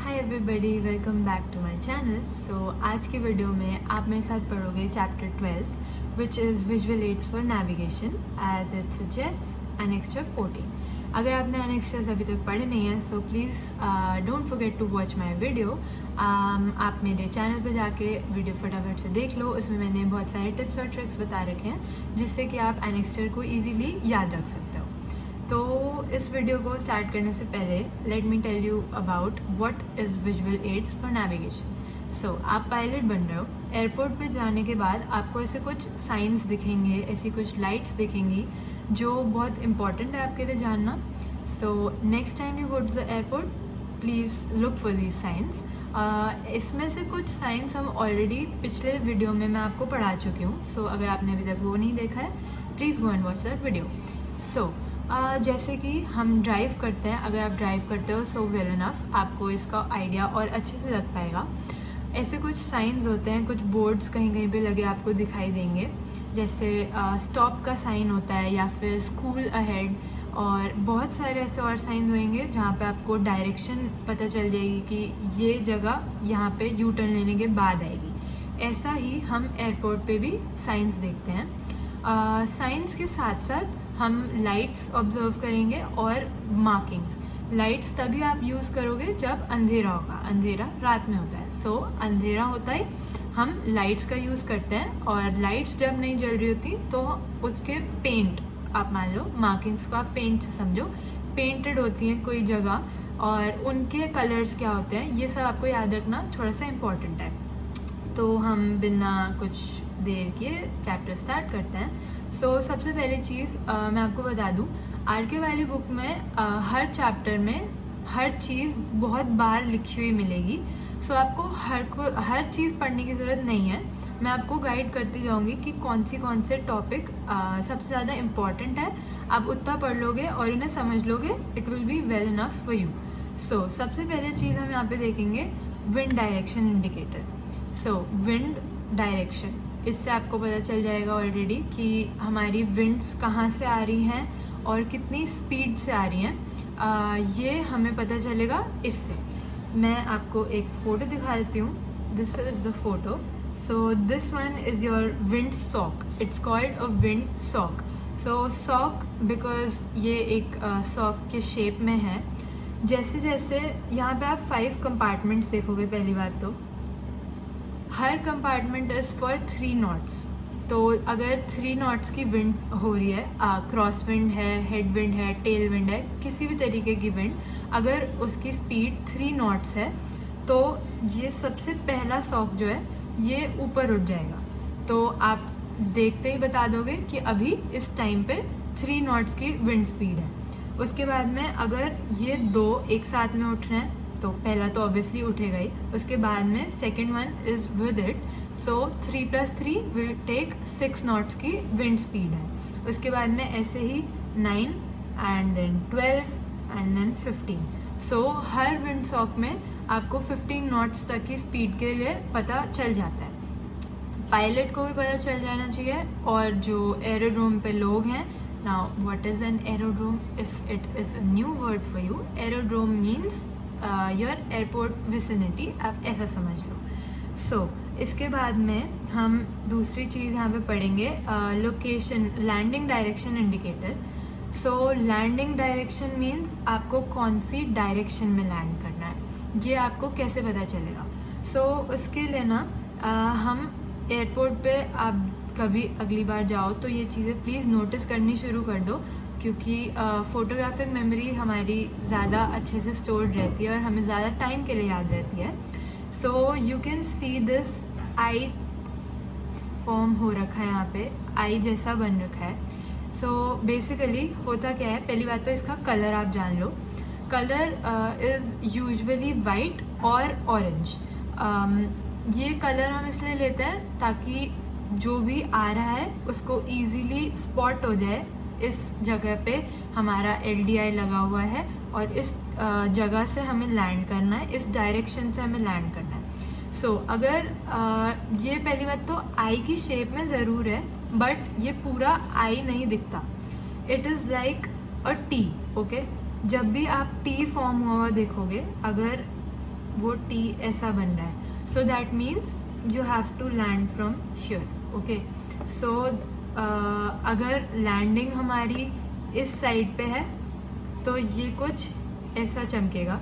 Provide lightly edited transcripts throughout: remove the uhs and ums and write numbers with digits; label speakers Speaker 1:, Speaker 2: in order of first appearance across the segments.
Speaker 1: Hi everybody, welcome back to my channel. So आज की video में आप मेरे साथ पढ़ोगे chapter 12 which is visual aids for navigation as it suggests annexure 14। अगर आपने एनेक्स्चर्स अभी तक पढ़े नहीं हैं so please don't forget to watch my video. आप मेरे चैनल पर जाके वीडियो फटाफट से देख लो। उसमें मैंने बहुत सारे टिप्स और ट्रिक्स बता रखे हैं जिससे कि आप एनेक्स्चर को ईजीली याद रख सकते हो। तो इस वीडियो को स्टार्ट करने से पहले let me tell you about what is visual aids for navigation. So आप पायलट बन रहे हो। एयरपोर्ट पे जाने के बाद आपको ऐसे कुछ साइंस दिखेंगे, ऐसी कुछ लाइट्स दिखेंगी जो बहुत इंपॉर्टेंट है आपके लिए जानना। So next time you go to the airport please look for these signs. इसमें से कुछ साइंस हम ऑलरेडी पिछले वीडियो में मैं आपको पढ़ा चुकी हूँ। सो अगर आपने अभी तक वो नहीं देखा है please go and watch that video. So जैसे कि हम ड्राइव करते हैं, अगर आप ड्राइव करते हो सो वेल इनफ आपको इसका आइडिया और अच्छे से लग पाएगा। ऐसे कुछ साइंस होते हैं, कुछ बोर्ड्स कहीं कहीं पे लगे आपको दिखाई देंगे, जैसे स्टॉप का साइन होता है या फिर स्कूल अहेड, और बहुत सारे ऐसे और साइंस होंगे जहाँ पे आपको डायरेक्शन पता चल जाएगी कि ये जगह यहाँ पे यू टर्न लेने के बाद आएगी। ऐसा ही हम एयरपोर्ट पे भी साइंस देखते हैं। साइंस के साथ साथ हम लाइट्स ऑब्जर्व करेंगे और मार्किंग्स। लाइट्स तभी आप यूज़ करोगे जब अंधेरा होगा, अंधेरा रात में होता है। सो अंधेरा होता ही हम लाइट्स का यूज़ करते हैं, और लाइट्स जब नहीं जल रही होती तो उसके पेंट, आप मान लो मार्किंग्स को आप पेंट से समझो, पेंटेड होती हैं कोई जगह और उनके कलर्स क्या होते हैं ये सब आपको याद रखना थोड़ा सा इम्पोर्टेंट है। तो हम बिना कुछ देर के चैप्टर स्टार्ट करते हैं। सबसे पहली चीज़ मैं आपको बता दूं, आरके वाली बुक में हर चैप्टर में हर चीज़ बहुत बार लिखी हुई मिलेगी। आपको हर चीज़ पढ़ने की ज़रूरत नहीं है। मैं आपको गाइड करती जाऊंगी कि कौन से टॉपिक सबसे ज़्यादा इम्पॉर्टेंट है। आप उतना पढ़ लोगे और इन्हें समझ लोगे, it will be well enough for you. सबसे पहले चीज़ हम यहाँ पे देखेंगे wind direction indicator. Wind direction, इससे आपको पता चल जाएगा ऑलरेडी कि हमारी विंड्स कहाँ से आ रही हैं और कितनी स्पीड से आ रही हैं। ये हमें पता चलेगा इससे। मैं आपको एक फ़ोटो दिखा देती हूँ। This is the photo. This one is your wind sock. It's called a wind sock. Sock because ये एक सॉक के शेप में है। जैसे जैसे यहाँ पे आप 5 कंपार्टमेंट्स देखोगे, पहली बात तो हर कंपार्टमेंट इज़ फॉर 3 नॉट्स। तो अगर 3 नॉट्स की विंड हो रही है, क्रॉस विंड है, हेड विंड है, टेल विंड है, किसी भी तरीके की विंड, अगर उसकी स्पीड 3 नॉट्स है तो ये सबसे पहला सॉक जो है ये ऊपर उठ जाएगा। तो आप देखते ही बता दोगे कि अभी इस टाइम पे 3 नॉट्स की विंड स्पीड है। उसके बाद में अगर ये 2 एक साथ में उठ रहे हैं तो पहला तो ऑब्वियसली उठेगा ही। उसके बाद में second one is with it. 3 + 3 will take 6 knots की विंड स्पीड है। उसके बाद में ऐसे ही 9 एंड देन 12 एंड देन 15। हर विंड सॉक में आपको 15 नॉट्स तक की स्पीड के लिए पता चल जाता है। पायलट को भी पता चल जाना चाहिए, और जो एरोड्रोम पे लोग हैं। Now what is an aerodrome? If it is a new word for you, aerodrome means your airport vicinity, आप ऐसा समझ लो। इसके बाद में हम दूसरी चीज़ यहाँ पे पढ़ेंगे, location, landing direction indicator. Landing direction means आपको कौन सी डायरेक्शन में लैंड करना है, ये आपको कैसे पता चलेगा। उसके लिए ना हम एयरपोर्ट पे आप कभी अगली बार जाओ तो ये चीज़ें प्लीज़ नोटिस करनी शुरू कर दो, क्योंकि फ़ोटोग्राफिक मेमोरी हमारी ज़्यादा अच्छे से स्टोर्ड रहती है और हमें ज़्यादा टाइम के लिए याद रहती है। You can see this I form हो रखा है, यहाँ पे आई जैसा बन रखा है। बेसिकली होता क्या है, पहली बात तो इसका कलर आप जान लो। कलर इज़ यूजुअली वाइट और ऑरेंज। ये कलर हम इसलिए लेते हैं ताकि जो भी आ रहा है उसको ईजीली स्पॉट हो जाए। इस जगह पे हमारा LDI लगा हुआ है और इस जगह से हमें लैंड करना है, इस डायरेक्शन से हमें लैंड करना है। अगर ये पहली बात तो आई की शेप में ज़रूर है, बट ये पूरा आई नहीं दिखता। It is like a T. Okay, जब भी आप टी फॉर्म हुआ देखोगे, अगर वो T ऐसा बन रहा है. So that means you have to land from here. Okay. So अगर लैंडिंग हमारी इस साइड पे है तो ये कुछ ऐसा चमकेगा,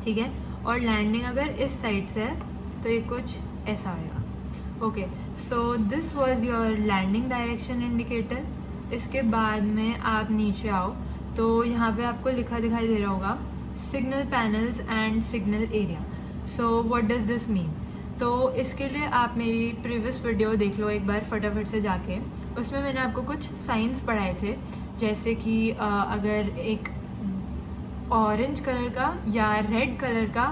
Speaker 1: ठीक है, और लैंडिंग अगर इस साइड से है तो ये कुछ ऐसा आएगा. Okay, so this was your landing direction indicator. इसके बाद में आप नीचे आओ तो यहाँ पे आपको लिखा दिखाई दे रहा होगा signal panels and signal area. So what does this mean? तो इसके लिए आप मेरी प्रीवियस वीडियो देख लो एक बार फटाफट से जाके. उसमें मैंने आपको कुछ साइंस पढ़ाए थे, जैसे कि अगर एक ऑरेंज कलर का या रेड कलर का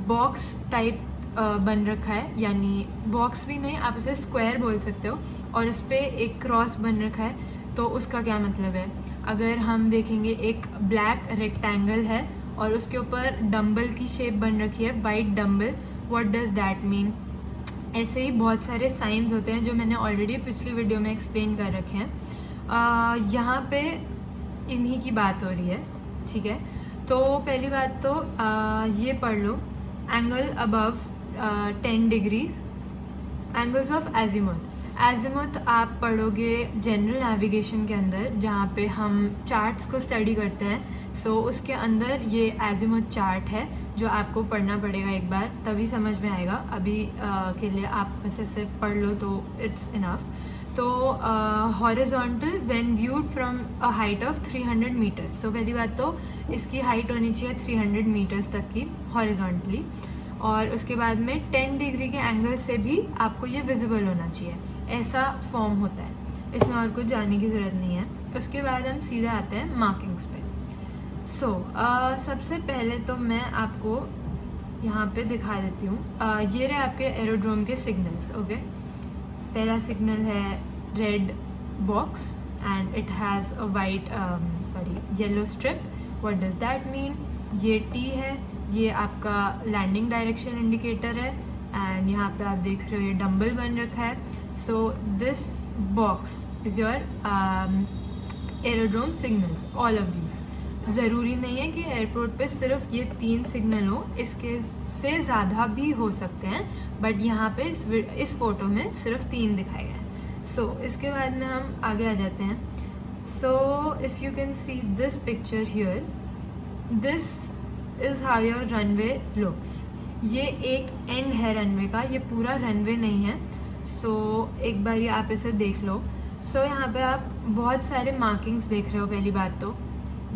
Speaker 1: बॉक्स टाइप बन रखा है, यानी बॉक्स भी नहीं, आप इसे स्क्वायर बोल सकते हो, और इस पर एक क्रॉस बन रखा है, तो उसका क्या मतलब है? अगर हम देखेंगे एक ब्लैक रेक्टेंगल है और उसके ऊपर डम्बल की शेप बन रखी है, white dumbbell, what does that mean? ऐसे ही बहुत सारे साइंस होते हैं जो मैंने ऑलरेडी पिछली वीडियो में एक्सप्लेन कर रखे हैं. यहाँ पे इन्हीं की बात हो रही है, ठीक है. तो पहली बात तो ये पढ़ लो, angle above 10 degrees, angles of azimuth. Azimuth आप पढ़ोगे जनरल नेविगेशन के अंदर, जहाँ पे हम चार्ट्स को स्टडी करते हैं. सो उसके अंदर ये एजीमुथ चार्ट है जो आपको पढ़ना पड़ेगा एक बार, तभी समझ में आएगा. अभी के लिए आप इसे पढ़ लो तो इट्स इनफ. तो horizontal when viewed from a height of 300 metres. So पहली बात तो इसकी हाइट होनी चाहिए 300 मीटर्स तक की हॉरिजॉन्टली, और उसके बाद में 10 डिग्री के एंगल से भी आपको ये विजिबल होना चाहिए. ऐसा फॉर्म होता है, इसमें और कुछ जानने की ज़रूरत नहीं है. उसके बाद हम सीधे आते हैं मार्किंग्स पे. सो सबसे पहले तो मैं आपको यहाँ पे दिखा देती हूँ. ये रहे आपके एरोड्रोम के सिग्नल्स. ओके, पहला सिग्नल है red box and it has a white yellow strip. What does that mean? ये T है, ये आपका लैंडिंग डायरेक्शन इंडिकेटर है, एंड यहाँ पे आप देख रहे हो ये डम्बल बन रखा है. So this box is your aerodrome signals, all of these. ज़रूरी नहीं है कि एयरपोर्ट पे सिर्फ ये 3 सिग्नल हो, इसके से ज़्यादा भी हो सकते हैं, बट यहाँ पे इस फोटो में सिर्फ 3 दिखाए गए हैं. सो इसके बाद में हम आगे आ जाते हैं. So if you can see this picture here, this is how your runway looks. ये एक एंड है रनवे का, ये पूरा रनवे नहीं है. सो एक बार ये आप इसे देख लो. सो यहाँ पे आप बहुत सारे मार्किंग्स देख रहे हो. पहली बात तो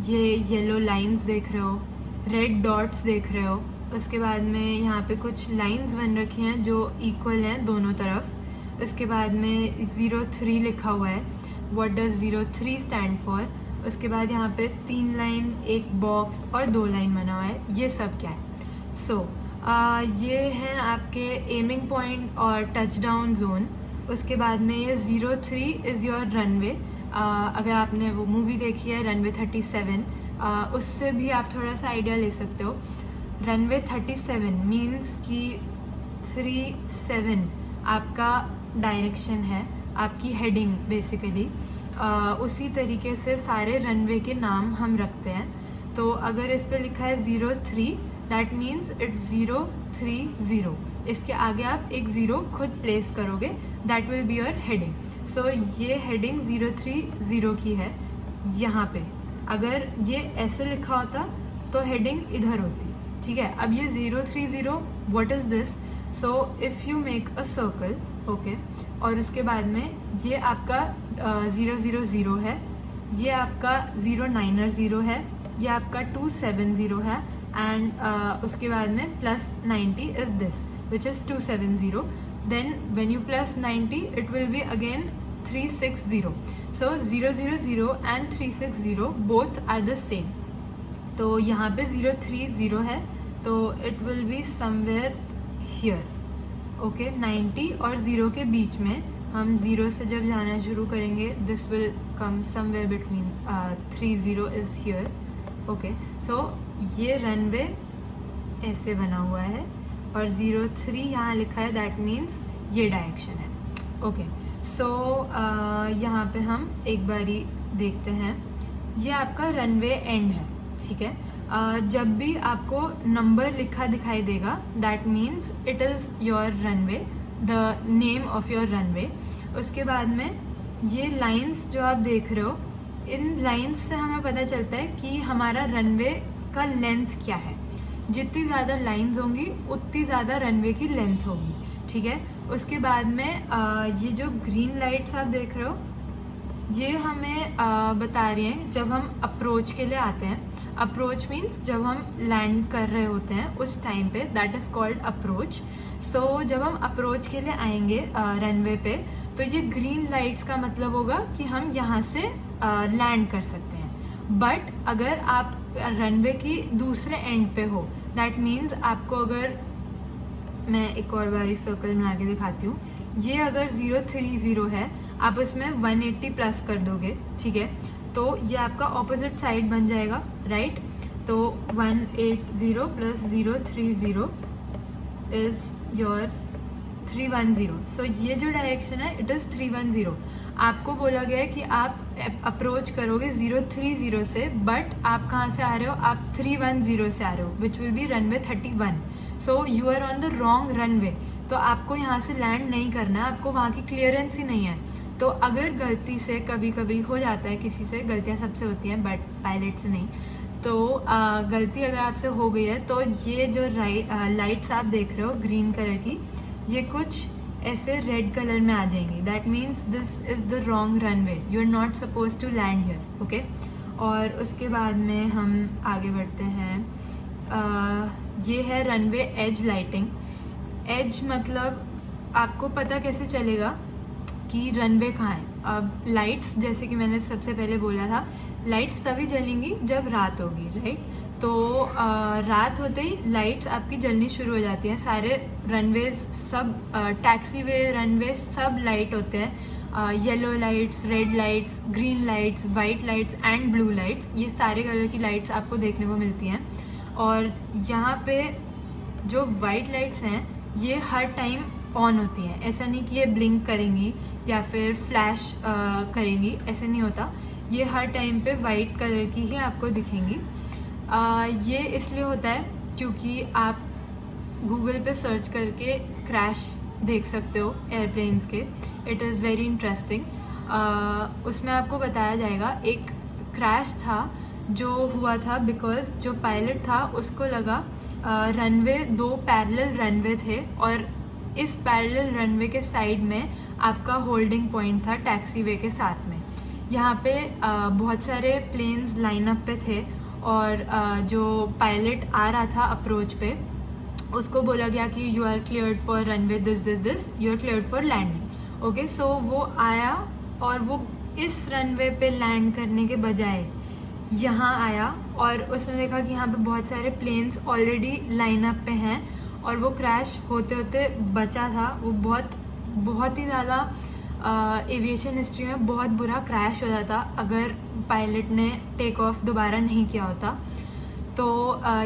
Speaker 1: ये येलो लाइंस देख रहे हो, रेड डॉट्स देख रहे हो. उसके बाद में यहाँ पे कुछ लाइंस बन रखी हैं जो इक्वल हैं दोनों तरफ. उसके बाद में 03 लिखा हुआ है. What does 03 stand for? उसके बाद यहाँ पे 3 लाइन, एक बॉक्स और 2 लाइन बना हुआ है. ये सब क्या है? सो ये हैं आपके एमिंग पॉइंट और टचडाउन जोन. उसके बाद में ये 03 इज़ योर रनवे. अगर आपने वो मूवी देखी है रनवे 37, उससे भी आप थोड़ा सा आइडिया ले सकते हो. रनवे 37 मीन्स कि 37 आपका डायरेक्शन है, आपकी हेडिंग बेसिकली. उसी तरीके से सारे रनवे के नाम हम रखते हैं. तो अगर इस पे लिखा है 03, दैट मीन्स इट्स 030. इसके आगे आप एक 0 खुद प्लेस करोगे, that will be your heading. So ये हेडिंग 030 की है. यहाँ पे अगर ये ऐसे लिखा होता तो हेडिंग इधर होती, ठीक है. अब ये 030, what is this? So if you make a circle, okay, और उसके बाद में ये आपका 000 है, ये आपका 090 है, ये आपका 270 है, एंड उसके बाद में +90 is this which is 270. Then when you +90 it will be again 360. So 000 and 360 both are the same. तो यहाँ पे 030 है तो it will be somewhere here. Okay, 90 और 0 के बीच में हम 0 से जब जाना शुरू करेंगे, this will come somewhere between 30 is here. Okay, so ये रनवे ऐसे बना हुआ है और 03 यहाँ लिखा है, दैट मीन्स ये डायरेक्शन है. ओके, सो यहाँ पे हम एक बारी देखते हैं. ये आपका रनवे एंड है, ठीक है. जब भी आपको नंबर लिखा दिखाई देगा that means it is your runway, the name of your runway. उसके बाद में ये लाइंस जो आप देख रहे हो, इन लाइंस से हमें पता चलता है कि हमारा रनवे का लेंथ क्या है। जितनी ज़्यादा लाइंस होंगी उतनी ज़्यादा रनवे की लेंथ होगी, ठीक है। उसके बाद में ये जो ग्रीन लाइट्स आप देख रहे हो, ये हमें बता रही हैं जब हम अप्रोच के लिए आते हैं। अप्रोच मीन्स जब हम लैंड कर रहे होते हैं उस टाइम पे, दैट इज़ कॉल्ड अप्रोच। सो जब हम अप्रोच के लिए आएंगे रनवे पे, तो ये ग्रीन लाइट्स का मतलब होगा कि हम यहाँ से लैंड कर सकते हैं। बट अगर आप रनवे की दूसरे एंड पे हो, दैट मीन्स आपको, अगर मैं एक और बारी सर्कल बना के दिखाती हूँ, ये अगर 030 है, आप उसमें 180 प्लस कर दोगे, ठीक है, तो ये आपका ऑपोजिट साइड बन जाएगा, राइट। तो 180 प्लस 030 इज योर 310। सो ये जो डायरेक्शन है इट इज़ 310। आपको बोला गया है कि आप अप्रोच करोगे 030 से, बट आप कहाँ से आ रहे हो, आप 310 से आ रहे हो, which will be runway 31। So you are on the wrong runway. तो आपको यहाँ से लैंड नहीं करना है, आपको वहाँ की क्लियरेंस ही नहीं है। तो अगर गलती से कभी कभी हो जाता है, किसी से, गलतियाँ सबसे होती हैं बट पायलट से नहीं, तो गलती अगर आपसे हो गई है, तो ये जो लाइट्स आप देख रहे हो ग्रीन कलर की, ये कुछ ऐसे रेड कलर में आ जाएंगी। That means this is the wrong runway, you are not suppose to land here, okay. और उसके बाद में हम आगे बढ़ते हैं। ये है रनवे एज लाइटिंग। एज मतलब आपको पता कैसे चलेगा कि रनवे कहाँ है। अब लाइट्स, जैसे कि मैंने सबसे पहले बोला था, लाइट्स तभी जलेंगी जब रात होगी, राइट। तो रात होते ही लाइट्स आपकी जलनी शुरू हो जाती हैं। सारे रनवेज सब, टैक्सी वे रनवे सब लाइट होते हैं। Yellow lights, red lights, green lights, white lights and blue lights, ये सारे कलर की लाइट्स आपको देखने को मिलती हैं। और यहाँ पे जो वाइट लाइट्स हैं ये हर टाइम ऑन होती हैं। ऐसा नहीं कि ये ब्लिंक करेंगी या फिर फ्लैश करेंगी, ऐसे नहीं होता। ये हर टाइम पे वाइट कलर की ही आपको दिखेंगी। ये इसलिए होता है क्योंकि आप गूगल पे सर्च करके क्रैश देख सकते हो एयरप्लेन्स के। It is very interesting. उसमें आपको बताया जाएगा एक क्रैश था जो हुआ था बिकॉज जो पायलट था उसको लगा रनवे, 2 पैरेलल रनवे थे और इस पैरेलल रनवे के साइड में आपका होल्डिंग पॉइंट था टैक्सी वे के साथ में। यहाँ पे बहुत सारे प्लेन्स लाइनअप पे थे और जो पायलट आ रहा था अप्रोच पे, उसको बोला गया कि you are cleared for runway this, you are cleared for landing, okay. So वो आया और वो इस रनवे पे लैंड करने के बजाय यहाँ आया और उसने देखा कि यहाँ पे बहुत सारे प्लेन्स ऑलरेडी लाइनअप पे हैं और वो क्रैश होते होते बचा था। वो बहुत ही ज़्यादा एविएशन हिस्ट्री में बहुत बुरा क्रैश हो जाता अगर पायलट ने टेक ऑफ दोबारा नहीं किया होता। तो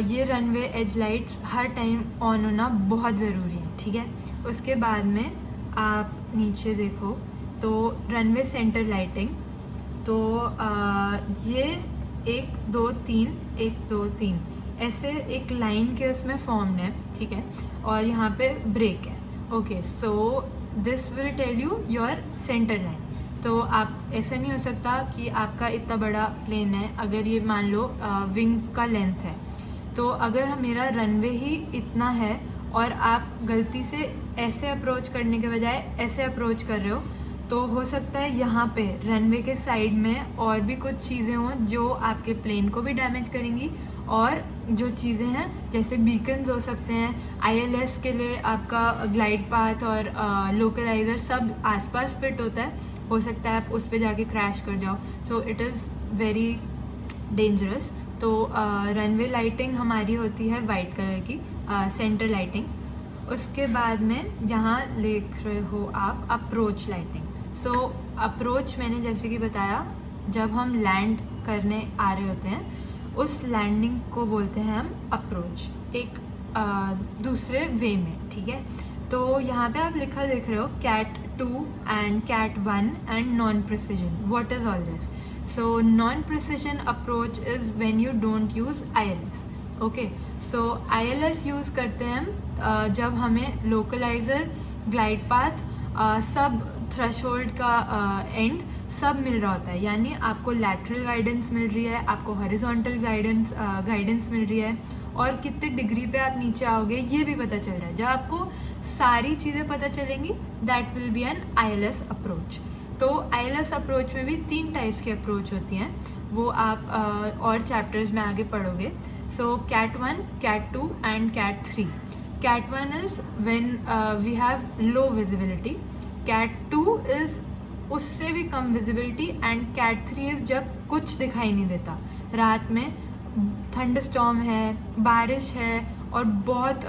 Speaker 1: ये रनवे एज लाइट्स हर टाइम ऑन होना बहुत ज़रूरी है, ठीक है। उसके बाद में आप नीचे देखो तो रनवे सेंटर लाइटिंग, तो ये 1 2 3 1 2 3 ऐसे एक लाइन के उसमें फॉर्म्ड है, ठीक है। और यहाँ पे ब्रेक है, okay. So this will tell you your centre line. तो आप, ऐसा नहीं हो सकता कि आपका इतना बड़ा प्लेन है, अगर ये मान लो विंग का लेंथ है, तो अगर मेरा रनवे ही इतना है और आप गलती से ऐसे अप्रोच करने के बजाय ऐसे अप्रोच कर रहे हो, तो हो सकता है यहाँ पे रनवे के साइड में और भी कुछ चीज़ें हों जो आपके प्लेन को भी डैमेज करेंगी। और जो चीज़ें हैं जैसे बीकन्स हो सकते हैं, ILS के लिए आपका ग्लाइड पाथ और लोकलाइजर सब आसपास फिट होता है, हो सकता है आप उस पर जाके क्रैश कर जाओ। So it is very dangerous. तो रनवे लाइटिंग हमारी होती है वाइट कलर की, सेंटर लाइटिंग। उसके बाद में जहाँ लिख रहे हो आप अप्रोच लाइटिंग। सो अप्रोच मैंने जैसे कि बताया, जब हम लैंड करने आ रहे होते हैं उस लैंडिंग को बोलते हैं हम अप्रोच, एक दूसरे वे में, ठीक है। तो यहाँ पे आप लिखा देख रहे हो cat 2 and cat 1 and non precision. What is all this? So non-precision approach is when you don't use ILS. Okay, so ILS use करते हैं हम जब हमें लोकलाइजर, ग्लाइड पाथ, सब थ्रेशोल्ड का एंड सब मिल रहा होता है, यानी आपको लैटरल गाइडेंस मिल रही है, आपको हॉरिजॉन्टल गाइडेंस मिल रही है, और कितने डिग्री पे आप नीचे आओगे ये भी पता चल रहा है। जब आपको सारी चीज़ें पता चलेंगी that will be an ILS approach. तो ILS अप्रोच में भी 3 टाइप्स की अप्रोच होती हैं, वो आप और चैप्टर्स में आगे पढ़ोगे। So Cat 1, Cat 2 and Cat 3. Cat 1 is when we have low visibility. Cat 2 is उससे भी कम visibility and Cat 3 is जब कुछ दिखाई नहीं देता, रात में थंडरस्टॉर्म है, बारिश है और बहुत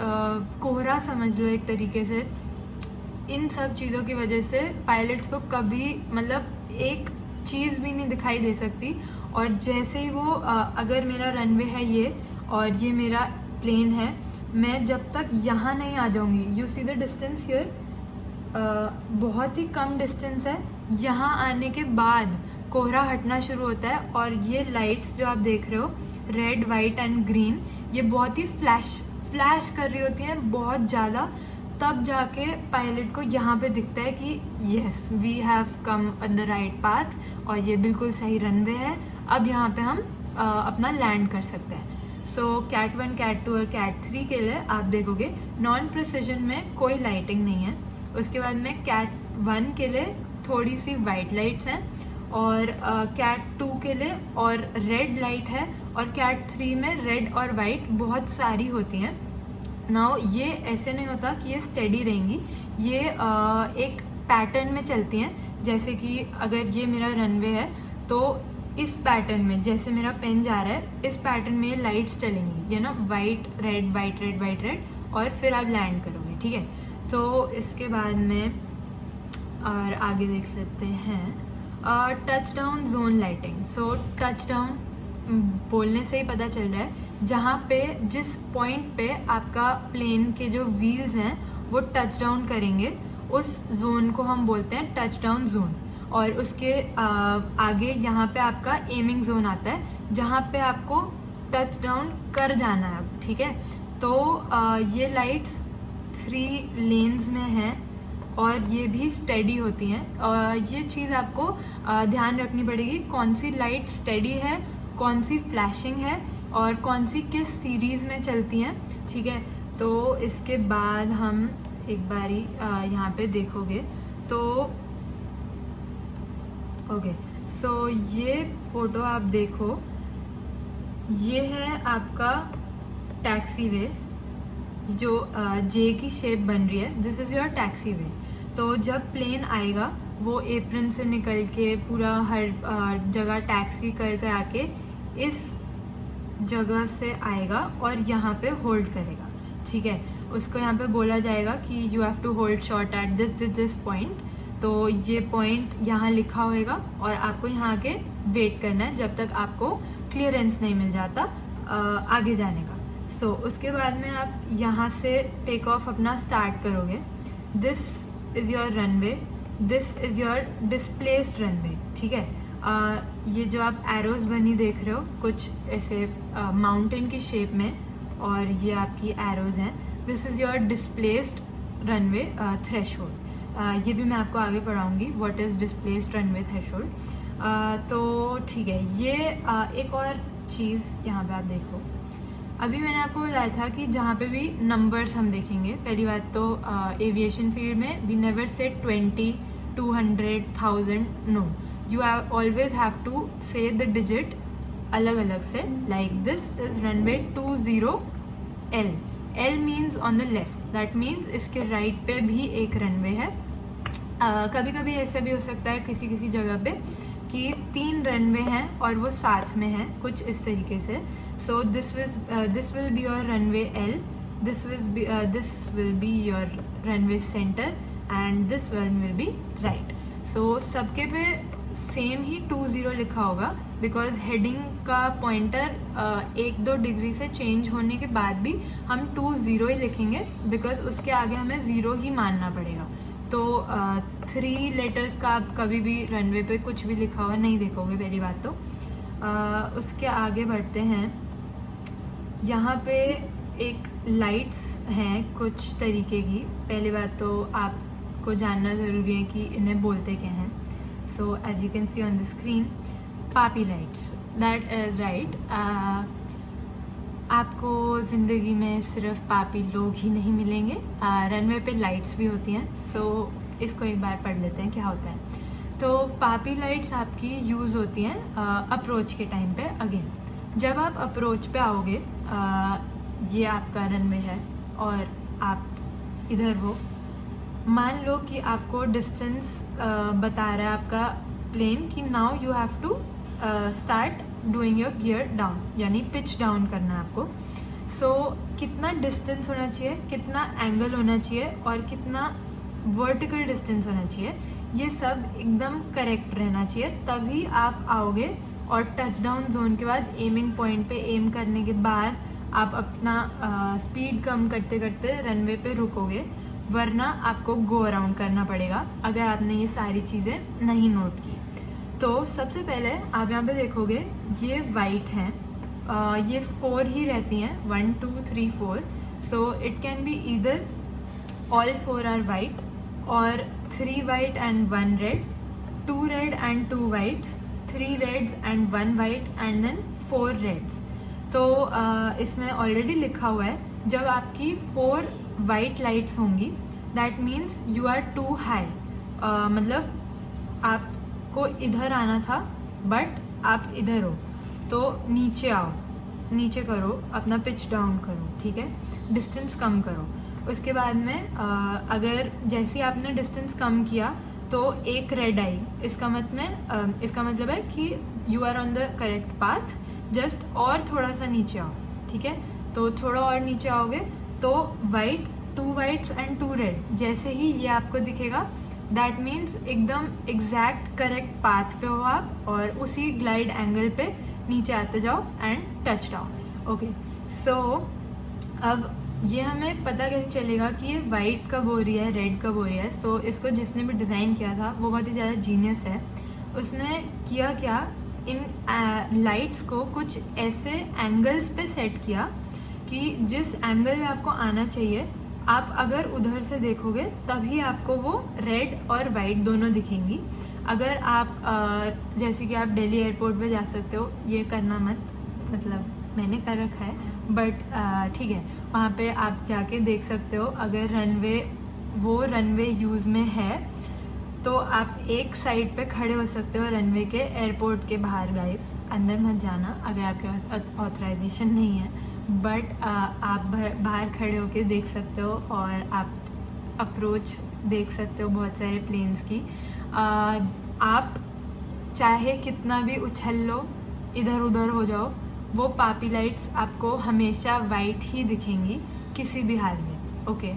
Speaker 1: कोहरा समझ लो एक तरीके से। इन सब चीज़ों की वजह से पायलट्स को कभी मतलब एक चीज़ भी नहीं दिखाई दे सकती, और जैसे ही वो अगर मेरा रनवे है ये और ये मेरा प्लेन है, मैं जब तक यहाँ नहीं आ जाऊँगी, you see the distance here, बहुत ही कम डिस्टेंस है, यहाँ आने के बाद कोहरा हटना शुरू होता है, और ये लाइट्स जो आप देख रहे हो रेड, वाइट एंड ग्रीन, ये बहुत ही फ्लैश कर रही होती हैं बहुत ज़्यादा, तब जाके पायलट को यहाँ पे दिखता है कि yes we have come on the right path, और ये बिल्कुल सही रनवे है, अब यहाँ पे हम अपना लैंड कर सकते हैं। सो Cat 1, Cat 2 और Cat 3 के लिए आप देखोगे नॉन प्रिसिजन में कोई लाइटिंग नहीं है। उसके बाद में Cat 1 के लिए थोड़ी सी वाइट लाइट्स हैं, और Cat 2 के लिए और रेड लाइट है, और Cat 3 में रेड और वाइट बहुत सारी होती हैं। नाउ ये ऐसे नहीं होता कि ये स्टेडी रहेंगी, ये एक पैटर्न में चलती हैं। जैसे कि अगर ये मेरा रनवे है तो इस पैटर्न में, जैसे मेरा पेन जा रहा है इस पैटर्न में ये लाइट्स चलेंगी, ये ना white red white red white red, और फिर आप लैंड करोगे, ठीक है। तो इसके बाद में और आगे देख लेते हैं टच डाउन जोन लाइटिंग। सो टच डाउन बोलने से ही पता चल रहा है जहाँ पे जिस पॉइंट पे आपका प्लेन के जो व्हील्स हैं वो टच डाउन करेंगे, उस जोन को हम बोलते हैं टच डाउन जोन। और उसके आगे यहाँ पे आपका एमिंग जोन आता है, जहाँ पे आपको टच डाउन कर जाना है, ठीक है। तो ये लाइट्स 3 लेन्स में हैं और ये भी स्टेडी होती हैं। ये चीज़ आपको ध्यान रखनी पड़ेगी, कौन सी लाइट स्टेडी है, कौन सी फ्लैशिंग है, और कौन सी किस सीरीज़ में चलती हैं, ठीक है। तो इसके बाद हम एक बारी यहाँ पे देखोगे तो ओके, सो ये फ़ोटो आप देखो, ये है आपका टैक्सी वे जो जे की शेप बन रही है, दिस इज़ योर टैक्सी वे। तो जब प्लेन आएगा वो एप्रन से निकल के पूरा हर जगह टैक्सी कर कर आके इस जगह से आएगा और यहाँ पे होल्ड करेगा, ठीक है। उसको यहाँ पे बोला जाएगा कि you have to hold short at this point. तो ये पॉइंट यहाँ लिखा होएगा और आपको यहाँ आके वेट करना है जब तक आपको क्लियरेंस नहीं मिल जाता आगे जाने का। सो उसके बाद में आप यहाँ से टेक ऑफ अपना स्टार्ट करोगे। This is your runway, this is your displaced runway, ठीक है। ये जो आप एरोज बनी देख रहे हो कुछ ऐसे माउंटेन की शेप में, और ये आपकी एरोज हैं, this is your displaced runway threshold. ये भी मैं आपको आगे पढ़ाऊँगी what is displaced runway threshold. तो ठीक है, ये एक और चीज़ यहाँ पे आप देखो, अभी मैंने आपको बताया था कि जहाँ पे भी नंबर्स हम देखेंगे, पहली बात तो एविएशन फील्ड में we never say 20, 200, 1000, no, you always have to say the digit अलग अलग से, like this is runway 20L, L means on the left, that means इसके राइट पे भी एक रनवे है। कभी कभी ऐसा भी हो सकता है किसी किसी जगह पे कि 3 रनवे हैं और वो साथ में हैं, कुछ इस तरीके से। So this will be your runway L, this will be your runway centre and this will be right. So सबके पे सेम ही 20 लिखा होगा, बिकॉज हेडिंग का पॉइंटर 1-2 डिग्री से चेंज होने के बाद भी हम 20 ही लिखेंगे, बिकॉज उसके आगे हमें 0 ही मानना पड़ेगा। तो 3 लेटर्स का आप कभी भी रनवे पे कुछ भी लिखा हुआ नहीं देखोगे पहली बात तो। उसके आगे बढ़ते हैं। यहाँ पे एक लाइट्स हैं कुछ तरीके की। पहली बात तो आपको जानना ज़रूरी है कि इन्हें बोलते क्या हैं। So as you can see on the screen, PAPI lights, that is right. आपको ज़िंदगी में सिर्फ पापी लोग ही नहीं मिलेंगे, रनवे पे लाइट्स भी होती हैं। सो इसको एक बार पढ़ लेते हैं क्या होता है। तो पापी लाइट्स आपकी यूज़ होती हैं अप्रोच के टाइम पे। अगेन जब आप अप्रोच पे आओगे, ये आपका रनवे है और आप इधर हो, मान लो कि आपको डिस्टेंस बता रहा है आपका प्लेन कि now you have to start doing your gear down, यानी पिच डाउन करना है आपको। सो कितना डिस्टेंस होना चाहिए, कितना एंगल होना चाहिए और कितना वर्टिकल डिस्टेंस होना चाहिए, ये सब एकदम करेक्ट रहना चाहिए, तभी आप आओगे। और टच डाउन जोन के बाद एमिंग पॉइंट पे एम करने के बाद आप अपना स्पीड कम करते करते रनवे पे रुकोगे, वरना आपको गो अराउंड करना पड़ेगा अगर आपने ये सारी चीज़ें नहीं नोट की। तो सबसे पहले आप यहाँ पे देखोगे ये वाइट हैं, ये 4 ही रहती हैं, 1 2 3 4। So it can be either all 4 are white और 3 white and 1 red, 2 red and 2 whites, 3 reds and 1 white and then 4 reds. तो इसमें ऑलरेडी लिखा हुआ है जब आपकी 4 वाइट लाइट्स होंगी that means you are too high, मतलब आपको इधर आना था बट आप इधर हो, तो नीचे आओ, नीचे करो, अपना पिच डाउन करो, ठीक है, डिस्टेंस कम करो। उसके बाद में अगर जैसे आपने डिस्टेंस कम किया तो एक रेड आई, इसका मतलब है कि you are on the correct path, just और थोड़ा सा नीचे आओ, ठीक है। तो थोड़ा और नीचे आओगे तो वाइट, 2 वाइट्स एंड 2 रेड, जैसे ही ये आपको दिखेगा दैट मीन्स एकदम एग्जैक्ट करेक्ट पाथ पे हो आप और उसी ग्लाइड एंगल पे नीचे आते जाओ एंड टच डाउन। ओके, सो अब ये हमें पता कैसे चलेगा कि ये वाइट कब हो रही है, रेड कब हो रही है। सो इसको जिसने भी डिज़ाइन किया था वो बहुत ही ज़्यादा जीनियस है। उसने किया क्या, इन लाइट्स को कुछ ऐसे एंगल्स पे सेट किया कि जिस एंगल में आपको आना चाहिए, आप अगर उधर से देखोगे तभी आपको वो रेड और वाइट दोनों दिखेंगी। अगर आप जैसे कि आप दिल्ली एयरपोर्ट पे जा सकते हो, ये करना मत, मतलब मैंने कर रखा है बट ठीक है, वहाँ पे आप जाके देख सकते हो। अगर रनवे यूज़ में है तो आप एक साइड पे खड़े हो सकते हो रनवे के, एयरपोर्ट के बाहर। गाइस अंदर मत जाना अगर आपके पास ऑथराइजेशन नहीं है, बट आप बाहर खड़े होके देख सकते हो और आप अप्रोच देख सकते हो बहुत सारे प्लेन्स की। आप चाहे कितना भी उछल लो, इधर उधर हो जाओ, वो पापी लाइट्स आपको हमेशा वाइट ही दिखेंगी किसी भी हाल में। ओके,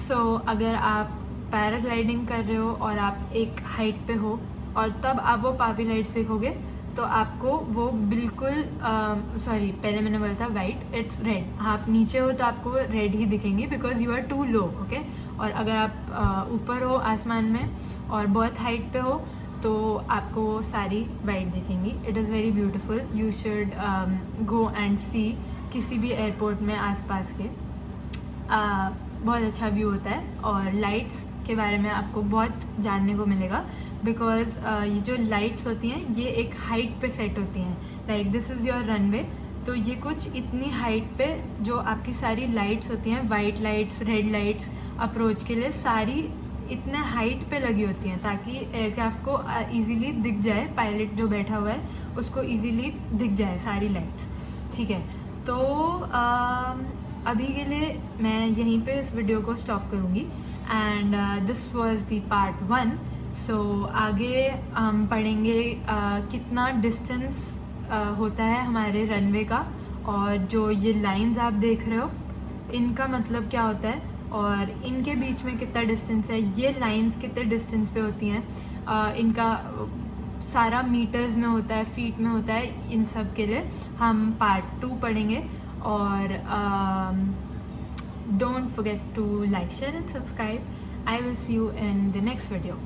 Speaker 1: सो अगर आप पैराग्लाइडिंग कर रहे हो और आप एक हाइट पे हो और तब आप वो पापी लाइट्स देखोगे तो आपको वो बिल्कुल सॉरी, पहले मैंने बोला था वाइट, इट्स रेड। आप नीचे हो तो आपको रेड ही दिखेंगी because you are too low. Okay, और अगर आप ऊपर हो आसमान में और बहुत हाइट पे हो तो आपको सारी वाइट दिखेंगी। It is very beautiful, you should go and see किसी भी एयरपोर्ट में आसपास के। बहुत अच्छा व्यू होता है और लाइट्स के बारे में आपको बहुत जानने को मिलेगा बिकॉज ये जो लाइट्स होती हैं ये एक हाइट पे सेट होती हैं। Like this is your runway, तो ये कुछ इतनी हाइट पे जो आपकी सारी लाइट्स होती हैं, white lights, red lights, approach के लिए सारी इतने हाइट पे लगी होती हैं ताकि एयरक्राफ्ट को इजीली दिख जाए, पायलट जो बैठा हुआ है उसको इजीली दिख जाए सारी लाइट्स, ठीक है। तो अभी के लिए मैं यहीं पे इस वीडियो को स्टॉप करूँगी and this was the part 1। सो आगे हम पढ़ेंगे कितना डिस्टेंस होता है हमारे रनवे का और जो ये लाइंस आप देख रहे हो इनका मतलब क्या होता है और इनके बीच में कितना डिस्टेंस है, ये लाइंस कितने डिस्टेंस पे होती हैं, इनका सारा मीटर्स में होता है, फीट में होता है। इन सब के लिए हम पार्ट 2 पढ़ेंगे और don't forget to like, share and subscribe I will see you in the next video.